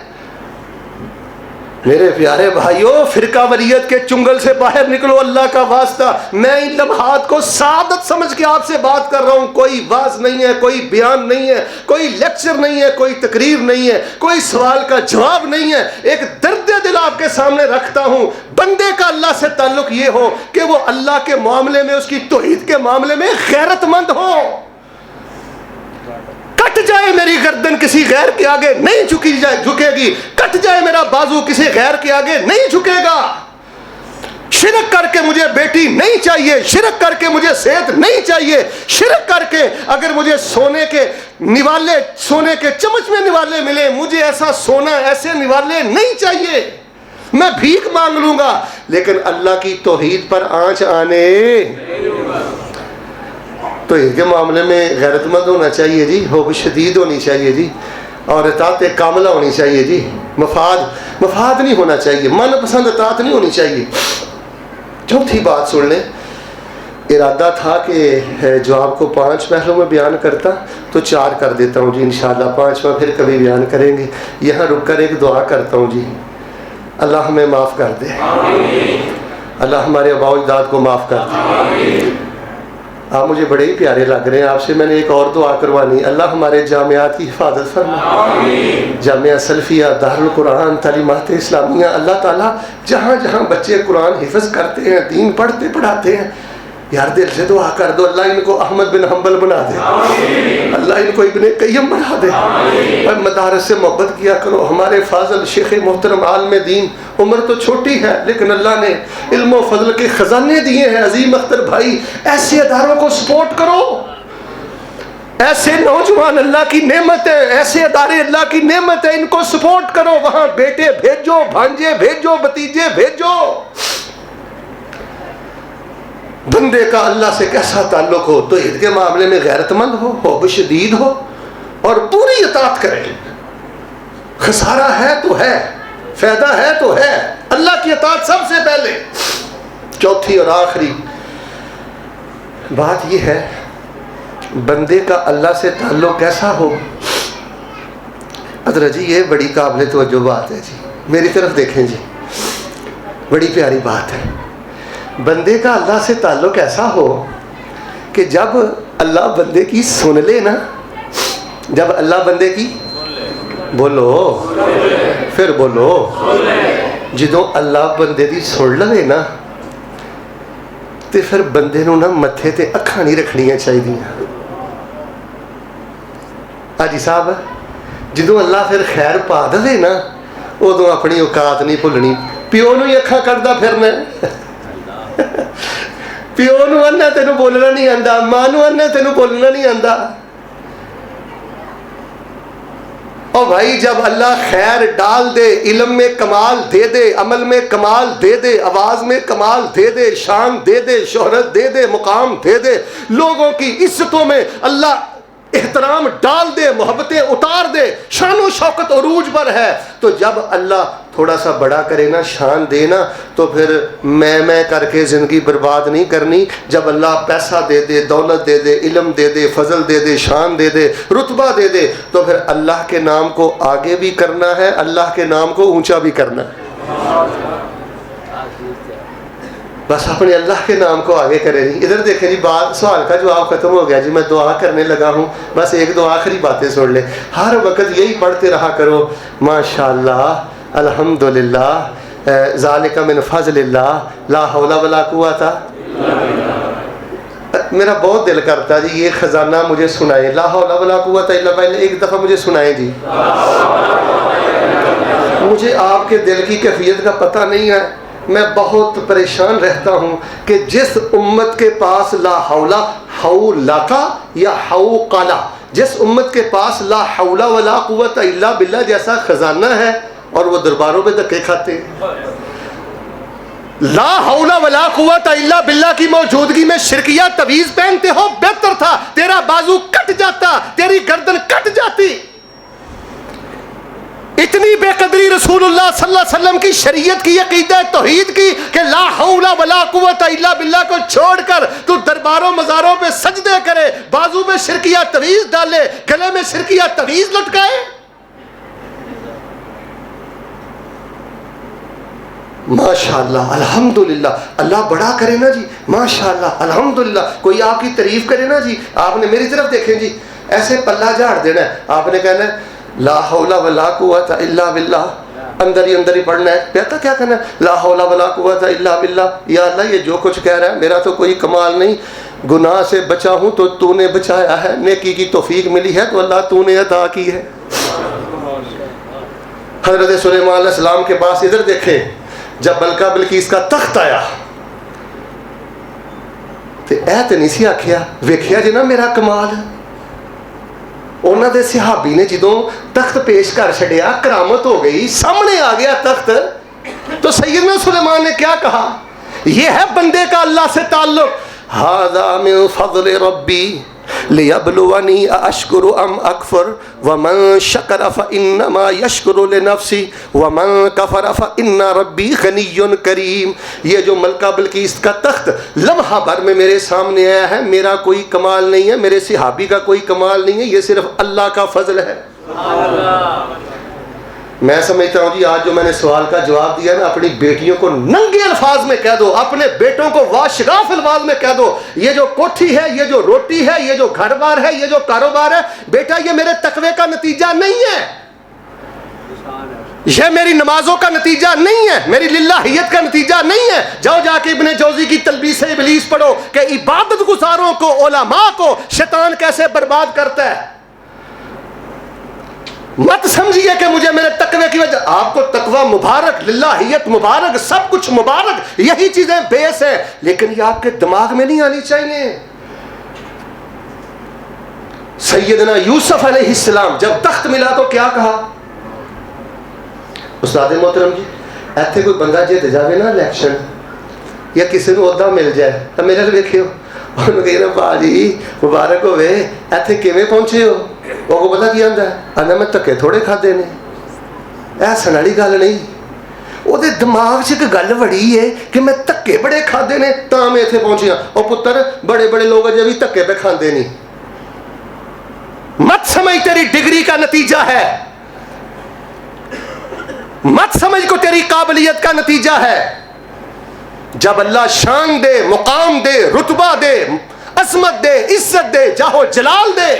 میرے پیارے بھائیوں, فرقہ وریت کے چنگل سے باہر نکلو, اللہ کا واسطہ. میں ان لمحات کو سعادت سمجھ کے آپ سے بات کر رہا ہوں. کوئی واز نہیں ہے, کوئی بیان نہیں ہے, کوئی لیکچر نہیں ہے, کوئی تقریر نہیں ہے, کوئی سوال کا جواب نہیں ہے. ایک درد دل آپ کے سامنے رکھتا ہوں. بندے کا اللہ سے تعلق یہ ہو کہ وہ اللہ کے معاملے میں, اس کی توحید کے معاملے میں غیرت مند ہو. کٹ جائے میری گردن کسی غیر کے آگے نہیں جھکے گی, کٹ جائے میرا بازو کسی غیر کے آگے نہیں جھکے گا. شرک کر کے مجھے بیٹی نہیں چاہیے, شرک کر کے مجھے صحت نہیں چاہیے, شرک کر کے اگر مجھے سونے کے نوالے, سونے کے چمچ میں نوالے ملے, مجھے ایسا سونا, ایسے نوالے نہیں چاہیے. میں بھیک مانگ لوں گا, لیکن اللہ کی توحید پر آنچ آنے, تو اس کے معاملے میں غیرت مند ہونا چاہیے جی, حب شدید ہونی چاہیے جی, اور اطاعت کاملہ ہونی چاہیے جی. مفاد نہیں ہونا چاہیے, من پسند اطاعت نہیں ہونی چاہیے. چوتھی بات سن لیں. ارادہ تھا کہ جو آپ کو 5 پہلوں میں بیان کرتا تو 4 کر دیتا ہوں جی انشاءاللہ, 5واں پھر کبھی بیان کریں گے. یہاں رک کر ایک دعا کرتا ہوں جی, اللہ ہمیں معاف کر دے, اللہ ہمارے آباء و اجداد کو معاف کر دے. آپ مجھے بڑے ہی پیارے لگ رہے ہیں, آپ سے میں نے ایک اور دعا کروانی. اللہ ہمارے جامعات کی حفاظت فرما, جامعہ سلفیہ, دارالقرآن, تعلیمات اسلامیہ. اللہ تعالیٰ جہاں جہاں بچے قرآن حفظ کرتے ہیں, دین پڑھتے پڑھاتے ہیں, یار دل سے دعا کر دو اللہ ان کو احمد بن حنبل بنا دے, اللہ ان کو ابن قیم بنا دے. اور مدارس سے محبت کیا کرو. ہمارے فاضل شیخ محترم عالم دین, عمر تو چھوٹی ہے لیکن اللہ نے علم و فضل کے خزانے دیے ہیں. عظیم اختر بھائی, ایسے اداروں کو سپورٹ کرو, ایسے نوجوان اللہ کی نعمت ہے, ایسے ادارے اللہ کی نعمت ہے, ان کو سپورٹ کرو. وہاں بیٹے بھیجو, بھانجے بھیجو, بھتیجے بھیجو. بندے کا اللہ سے کیسا تعلق ہو, تو عید کے معاملے میں غیرت مند ہو, حب شدید ہو, اور پوری اطاعت کرے. خسارہ ہے تو ہے, فائدہ ہے تو ہے, اللہ کی اطاعت سب سے پہلے. چوتھی اور آخری بات یہ ہے, بندے کا اللہ سے تعلق کیسا ہو. حضرت جی یہ بڑی قابل توجہ بات ہے جی, میری طرف دیکھیں جی, بڑی پیاری بات ہے. بندے کا اللہ سے تعلق ایسا ہو کہ جب اللہ بندے کی سن لے نا, جب اللہ بندے کی, بولو پھر بولو, جدوں اللہ بندے دی سن لے نا, تے پھر بندے نو نا متھے تے اکھاں نہیں رکھنیاں چاہیدیاں. حاجی صاحب, جدوں اللہ پھر خیر پا دے نا, ادوں اپنی اوقات نہیں بھولنی. پیو نو ہی اکھاں کڈدا پھرنا, پیو نو آنا تینوں بولنا نہیں آندا, ماں نو آنا تینوں بولنا نہیں آندا. اور بھائی جب اللہ خیر ڈال دے, علم میں کمال دے دے, عمل میں کمال دے دے, آواز میں کمال دے دے, شان دے دے, شہرت دے دے, مقام دے دے, لوگوں کی عزتوں میں اللہ احترام ڈال دے, محبتیں اتار دے, شان و شوکت عروج پر ہے, تو جب اللہ تھوڑا سا بڑا کرے نا، شان دے نا، تو پھر میں کر کے زندگی برباد نہیں کرنی. جب اللہ پیسہ دے دے، دولت دے دے، علم دے دے، فضل دے دے، شان دے دے، رتبہ دے دے، تو پھر اللہ کے نام کو آگے بھی کرنا ہے، اللہ کے نام کو اونچا بھی کرنا ہے. بس اپنے اللہ کے نام کو آگے کرے جی. ادھر دیکھیں جی، بات سوال کا جواب ختم ہو گیا جی. میں دعا کرنے لگا ہوں، بس ایک دو آخری باتیں سن لیں. ہر وقت یہی پڑھتے رہا کرو، ماشاءاللہ، الحمدللہ، ذالک من فضل اللہ، لا حول ولا قوت. میرا بہت دل کرتا جی یہ خزانہ مجھے سنائیں، لا حول ولا قوت الا باللہ، ایک دفعہ مجھے سنائیں جی. مجھے آپ کے دل کی کیفیت کا پتہ نہیں ہے. میں بہت پریشان رہتا ہوں کہ جس امت کے پاس لا حول حولکا یا حوقلا، جس امت کے پاس لا حول ولا قوت الا باللہ جیسا خزانہ ہے، اور وہ درباروں پہ دھکے کھاتے ہیں. لا حول ولا قوت الا باللہ کی موجودگی میں شرکیہ تعویذ پہنتے ہو، بہتر تھا تیرا بازو کٹ جاتا، تیری گردن کٹ جاتی. اتنی بے قدری رسول اللہ صلی اللہ علیہ وسلم کی شریعت کی، عقیدہ توحید کی، کہ لا حول ولا قوت الا باللہ کو چھوڑ کر تو درباروں مزاروں پہ سجدے کرے، بازو میں شرکیہ تعویذ ڈالے، گلے میں شرکیہ تعویذ لٹکائے. ماشاءاللہ، الحمدللہ، اللہ بڑا کرے نا جی، ماشاءاللہ، الحمدللہ. کوئی آپ کی تعریف کرے نا جی، آپ نے میری طرف دیکھیں جی، ایسے پلہ جھاڑ دینا ہے. آپ نے کہنا ہے لا حول ولا قوت الا باللہ، اندر ہی پڑھنا ہے. پتا کیا کہنا ہے؟ لا حول ولا قوت الا باللہ. یا اللہ یہ جو کچھ کہہ رہا ہے میرا تو کوئی کمال نہیں، گناہ سے بچا ہوں تو تو نے بچایا ہے، نیکی کی توفیق ملی ہے تو اللہ تو نے عطا کی ہے. حضرت سلیمان علیہ السلام کے پاس ادھر دیکھیں، جب ملکہ بلقیس کا تخت آیا تو ایت نہیں سی آکھیا ویکھیا جی نا میرا کمال. انہوں دے صحابی نے جدوں تخت پیش کر چھڑیا، کرامت ہو گئی، سامنے آ گیا تخت، تو سیدنا سلیمان نے کیا کہا؟ یہ ہے بندے کا اللہ سے تعلق. ھذا من فضل ربی لیبلونی اشکر ام اکفر ومن شکر فانما یشکر لنفسی ومن کفر فان ربی غنی کریم. یہ جو ملکہ بلقیس کا تخت لمحہ بھر میں میرے سامنے آیا ہے، میرا کوئی کمال نہیں ہے، میرے صحابی کا کوئی کمال نہیں ہے، یہ صرف اللہ کا فضل ہے. میں سمجھتا ہوں جی آج جو میں نے سوال کا جواب دیا نا، اپنی بیٹیوں کو ننگے الفاظ میں کہہ دو، اپنے بیٹوں کو واشراف الفاظ میں کہہ دو، یہ جو کوٹھی ہے، یہ جو روٹی ہے، یہ جو گھر بار ہے، یہ جو کاروبار ہے، بیٹا یہ میرے تقوی کا نتیجہ نہیں ہے، یہ میری نمازوں کا نتیجہ نہیں ہے، میری للہیت کا نتیجہ نہیں ہے. جاؤ جا کے ابن جوزی کی تلبیس ابلیس پڑھو کہ عبادت گزاروں کو، علماء کو شیطان کیسے برباد کرتا ہے. مت سمجھیے کہ مجھے میرے تقوی کی وجہ، آپ کو تقوی مبارک، للہیت مبارک، سب کچھ مبارک، یہی چیزیں بیس ہیں، لیکن یہ آپ کے دماغ میں نہیں آنی چاہیے. سیدنا یوسف علیہ السلام جب تخت ملا تو کیا کہا؟ استاد محترم جی ایتھے کوئی بندہ جیت جاوے نا الیکشن، یا کسی نے عہدہ مل جائے تو میرے ویکھیو، انہوں نے کہنا باجی مبارک ہوئے، ایتھے کیویں پہنچے ہو؟ وہ کو پتا کی آندا ہے؟ آندا میں تکے تھوڑے کھادے نے. ایسا والی گل نہیں، وہ دماغ چ ایک گل بڑی ہے کہ میں تکے بڑے کھادے نے تاں میں اتنے پہنچی ہاں. اور پتر بڑے بڑے لوگ اجے بھی تکے پہ کھاندے نہیں. مت سمجھ تیری ڈگری کا نتیجہ ہے، مت سمجھ کو تیری قابلیت کا نتیجہ ہے. جب اللہ شان دے، مقام دے، رتبہ دے، عظمت دے، عزت دے، جاہو جلال دے.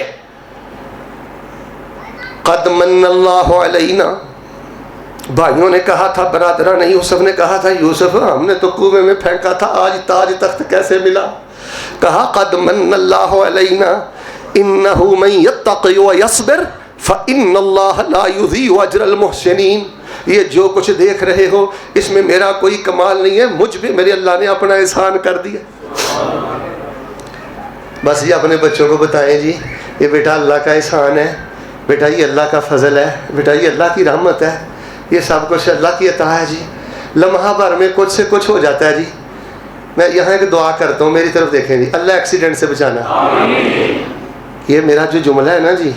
قد من اللہ علینا، بھائیوں نے کہا تھا، برادران نے، یوسف نے کہا تھا یوسف ہم نے تو کنویں میں پھینکا تھا، آج تاج تخت کیسے ملا؟ کہا قد من اللہ علینا انہ من یتقی ویصبر فان اللہ لا یضیع اجر المحسنین. یہ جو کچھ دیکھ رہے ہو اس میں میرا کوئی کمال نہیں ہے، مجھ پہ میرے اللہ نے اپنا احسان کر دیا. بس یہ اپنے بچوں کو بتائیں جی یہ بیٹا اللہ کا احسان ہے، بیٹا یہ اللہ کا فضل ہے، بیٹا یہ اللہ کی رحمت ہے، یہ سب کچھ اللہ کی عطا ہے. جی لمحہ بھر میں کچھ سے کچھ ہو جاتا ہے. جی میں یہاں ایک دعا کرتا ہوں، میری طرف دیکھیں جی، اللہ ایکسیڈنٹ سے بچانا. یہ میرا جو جملہ ہے نا جی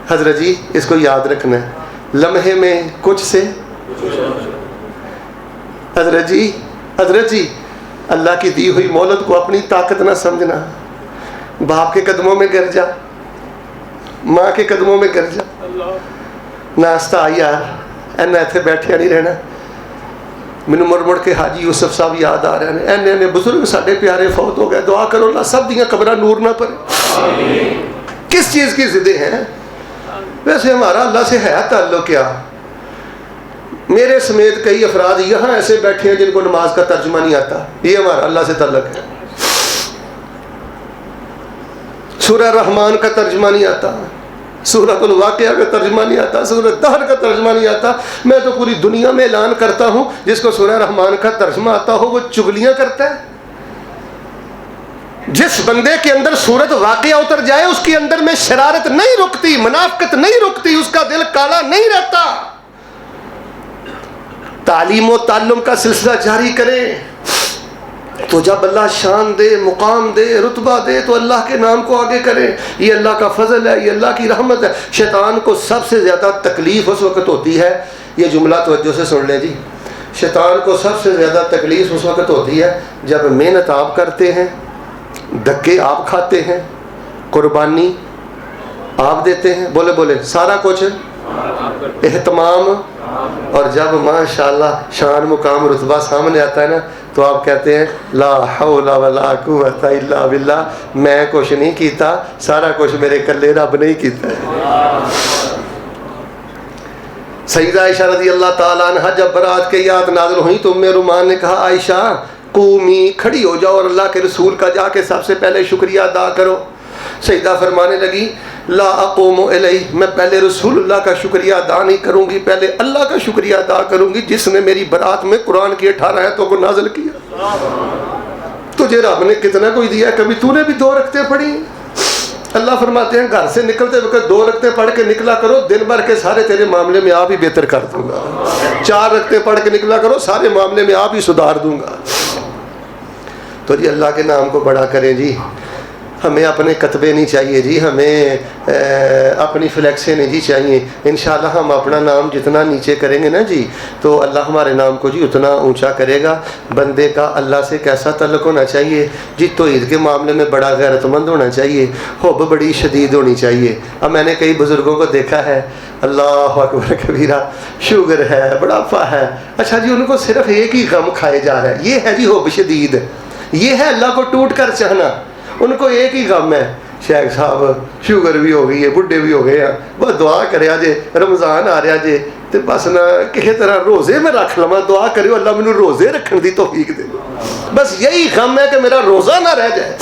حضرت جی، اس کو یاد رکھنا ہے، لمحے میں کچھ سے حضرت جی اللہ کی دی ہوئی مولد کو اپنی طاقت نہ سمجھنا. باپ کے قدموں میں گر جا, ماں کے قدموں میں گر جا. ناستا یار اینا ایتھے بیٹھیا نہیں رہنا. مینو مڑ مڑ کے حاجی یوسف صاحب یاد آ رہے ہیں. اینے اینے بزرگ ساڈے پیارے فوت ہو گئے. دعا کرو اللہ سب دیاں قبراں نور نہ پڑے. کس چیز کی ضدیں ہیں؟ ویسے ہمارا اللہ سے ہے تعلق کیا؟ میرے سمیت کئی افراد یہاں ایسے بیٹھے ہیں جن کو نماز کا ترجمہ نہیں آتا. یہ ہمارا اللہ سے تعلق ہے. سورہ رحمان کا ترجمہ نہیں آتا, سورۃ الواقعہ کا ترجمہ نہیں آتا, سورۃ دہر کا ترجمہ نہیں آتا. میں تو پوری دنیا میں اعلان کرتا ہوں جس کو سورہ رحمان کا ترجمہ آتا ہو وہ چغلیاں کرتا ہے. جس بندے کے اندر سورۃ واقعہ اتر جائے اس کے اندر میں شرارت نہیں رکتی, منافقت نہیں رکتی, اس کا دل کالا نہیں رہتا. تعلیم و تعلم کا سلسلہ جاری کریں تو جب اللہ شان دے, مقام دے, رتبہ دے تو اللہ کے نام کو آگے کریں. یہ اللہ کا فضل ہے, یہ اللہ کی رحمت ہے. شیطان کو سب سے زیادہ تکلیف اس وقت ہوتی ہے, یہ جملہ توجہ سے سن لیں جی, شیطان کو سب سے زیادہ تکلیف اس وقت ہوتی ہے جب محنت آپ کرتے ہیں, دھکے آپ کھاتے ہیں, قربانی آپ دیتے ہیں, بولے سارا کچھ اہتمام, اور جب ماشاءاللہ شان مقام رتبہ سامنے آتا ہے نا تو آپ کہتے ہیں لا حول ولا قوت الا باللہ, میں کچھ نہیں کیتا, سارا کچھ میرے کلے رب نے ہی کیتا ہے. سیدہ عائشہ رضی اللہ تعالیٰ عنہ جب برات کے یاد نازل ہوئی تو ام رومان نے کہا عائشہ قومی, کھڑی ہو جاؤ اور اللہ کے رسول کا جا کے سب سے پہلے شکریہ ادا کرو. سیدہ فرمانے لگی لا اقوم الیہ, میں پہلے رسول اللہ کا شکریہ ادا نہیں کروں گی, پہلے اللہ کا شکریہ ادا کروں گی جس نے میری برات میں قرآن کی 18 آیتوں کو نازل کیا. تجھے رب نے کتنا کوئی دیا, کبھی تو نے بھی 2 رکعتیں پڑھی؟ اللہ فرماتے ہیں گھر سے نکلتے وقت 2 رکعتیں پڑھ کے نکلا کرو, دن بھر کے سارے تیرے معاملے میں آپ ہی بہتر کر دوں گا. 4 رکعتیں پڑھ کے نکلا کرو, سارے معاملے میں آپ ہی سدھار دوں گا. تو جی اللہ کے نام کو بڑا کریں جی. ہمیں اپنے کتبے نہیں چاہیے جی, ہمیں اپنی فلیکسیں نہیں جی چاہیے. انشاءاللہ ہم اپنا نام جتنا نیچے کریں گے نا جی تو اللہ ہمارے نام کو جی اتنا اونچا کرے گا. بندے کا اللہ سے کیسا تعلق ہونا چاہیے جی؟ توحید کے معاملے میں بڑا غیرت مند ہونا چاہیے, حب بڑی شدید ہونی چاہیے. اب میں نے کئی بزرگوں کو دیکھا ہے, اللہ اکبر کبیرہ, شوگر ہے, بڑھاپا ہے, اچھا جی ان کو صرف ایک ہی غم کھائے جا رہا ہے, یہ ہے جی حب شدید, یہ ہے اللہ کو ٹوٹ کر چاہنا. ان کو ایک ہی غم ہے, شیخ صاحب شوگر بھی ہو گئی ہے, بڈھے بھی ہو گئے ہیں, بس دعا کریا جے, رمضان آ رہا جے تے بس نہ کسی طرح روزے میں رکھ لواں, دعا کریو اللہ مینوں روزے رکھن دی توفیق دے. بس یہی غم ہے کہ میرا روزہ نہ رہ جائے.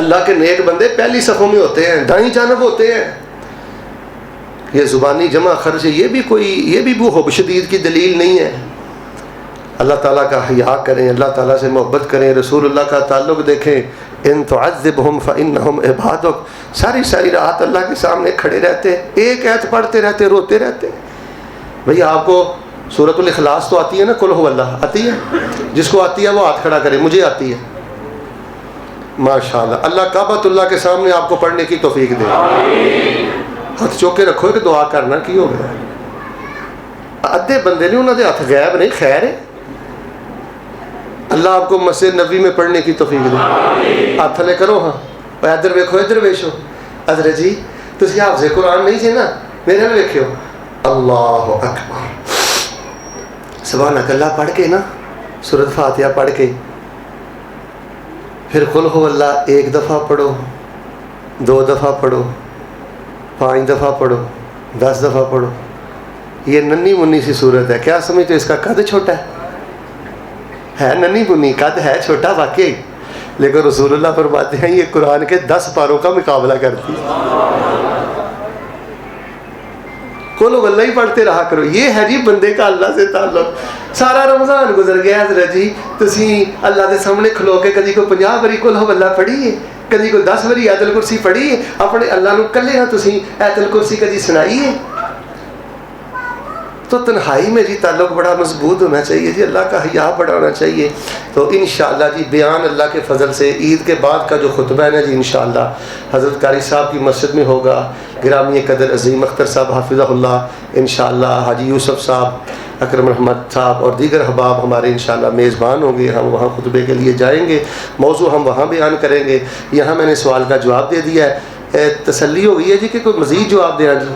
اللہ کے نیک بندے پہلی صفوں میں ہوتے ہیں, دائیں جانب ہوتے ہیں. یہ زبانی جمع خرچ, یہ بھی حب شدید کی دلیل نہیں ہے. اللہ تعالیٰ کا حیا کریں, اللہ تعالیٰ سے محبت کریں, رسول اللہ کا تعلق دیکھیں. ان تعذبہم فانہم عبادک, ساری رات اللہ کے سامنے کھڑے رہتے, ایک ایت پڑھتے رہتے, روتے رہتے. بھئی آپ کو سورۃ الاخلاص تو آتی ہے نا, قل هو اللہ آتی ہے؟ جس کو آتی ہے وہ ہاتھ کھڑا کرے, مجھے آتی ہے. ماشاءاللہ, اللہ کعبۃ اللہ کے سامنے آپ کو پڑھنے کی توفیق دے. ہاتھ چوک کے رکھو کہ دعا کرنا کی ہو گیا. ادھے بندے نے انہوں نے ہاتھ غائب نہیں, خیر ہے. اللہ آپ کو مسجد نبوی میں پڑھنے کی توفیق دے. ہاتھ تھلے کرو, ہاں ادھر ویکھو, ادھر ویشو. حضرت جی تسی حافظ قرآن نہیں جی نا, میرے نال ویکھیو. اللہ اکبر, سبحانک اللہ پڑھ کے نا, سورۃ فاتحہ پڑھ کے پھر قل ہو اللہ 1 دفعہ پڑھو, 2 دفعہ پڑھو, 5 دفعہ پڑھو, 10 دفعہ پڑھو. یہ ننھی منی سی صورت ہے. کیا سمجھتے اس کا قد چھوٹا ہے ننھی منی, قد ہے چھوٹا واقعی, لیکن رسول اللہ فرماتے ہیں یہ قرآن کے 10 پاروں کا مقابلہ کرتی ہے. کھولو واللہ ہی پڑھتے رہا کرو. یہ ہے جی بندے کا اللہ سے تعلق. سارا رمضان گزر گیا حضرت جی, تسی اللہ کے سامنے کھلو کے کدی کو 50 باری کھولو واللہ پڑھی ہے, کدی کو 10 باری آیت الکرسی پڑھی ہے, اپنے اللہ نو کلے ہاں تسی آیت الکرسی کدی سنائی ہے؟ تو تنہائی میں جی تعلق بڑا مضبوط ہونا چاہیے جی, اللہ کا حیا بڑا ہونا چاہیے. تو انشاءاللہ جی بیان اللہ کے فضل سے عید کے بعد کا جو خطبہ ہے نا جی انشاءاللہ حضرت قاری صاحب کی مسجد میں ہوگا. گرامی قدر عظیم اختر صاحب حافظہ اللہ, انشاءاللہ حاجی یوسف صاحب اکرم رحمت صاحب اور دیگر احباب ہمارے انشاءاللہ میزبان ہوں گے. ہم وہاں خطبے کے لیے جائیں گے, موضوع ہم وہاں بیان کریں گے. یہاں میں نے سوال کا جواب دے دیا ہے. تسلی ہو گئی ہے جی کہ کوئی مزید جواب دیا جی؟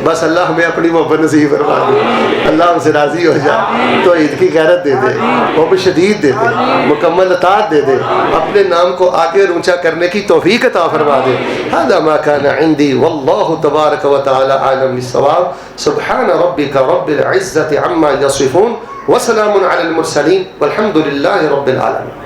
بس اللہ ہمیں اپنی محبت نصیب فرما دے, اللہ ہم سے راضی ہو جائے, تو عید کی غیرت دے دے, محبت شدید دے دے, مکمل اطاعت دے دے, اپنے نام کو آگے اور اونچا کرنے کی توفیق عطا فرما دے. هذا ما كان عندي والله تبارك وتعالى عالم بالصواب. سبحان ربك رب العزة عما يصفون وسلام على المرسلين والحمد لله رب العالمين.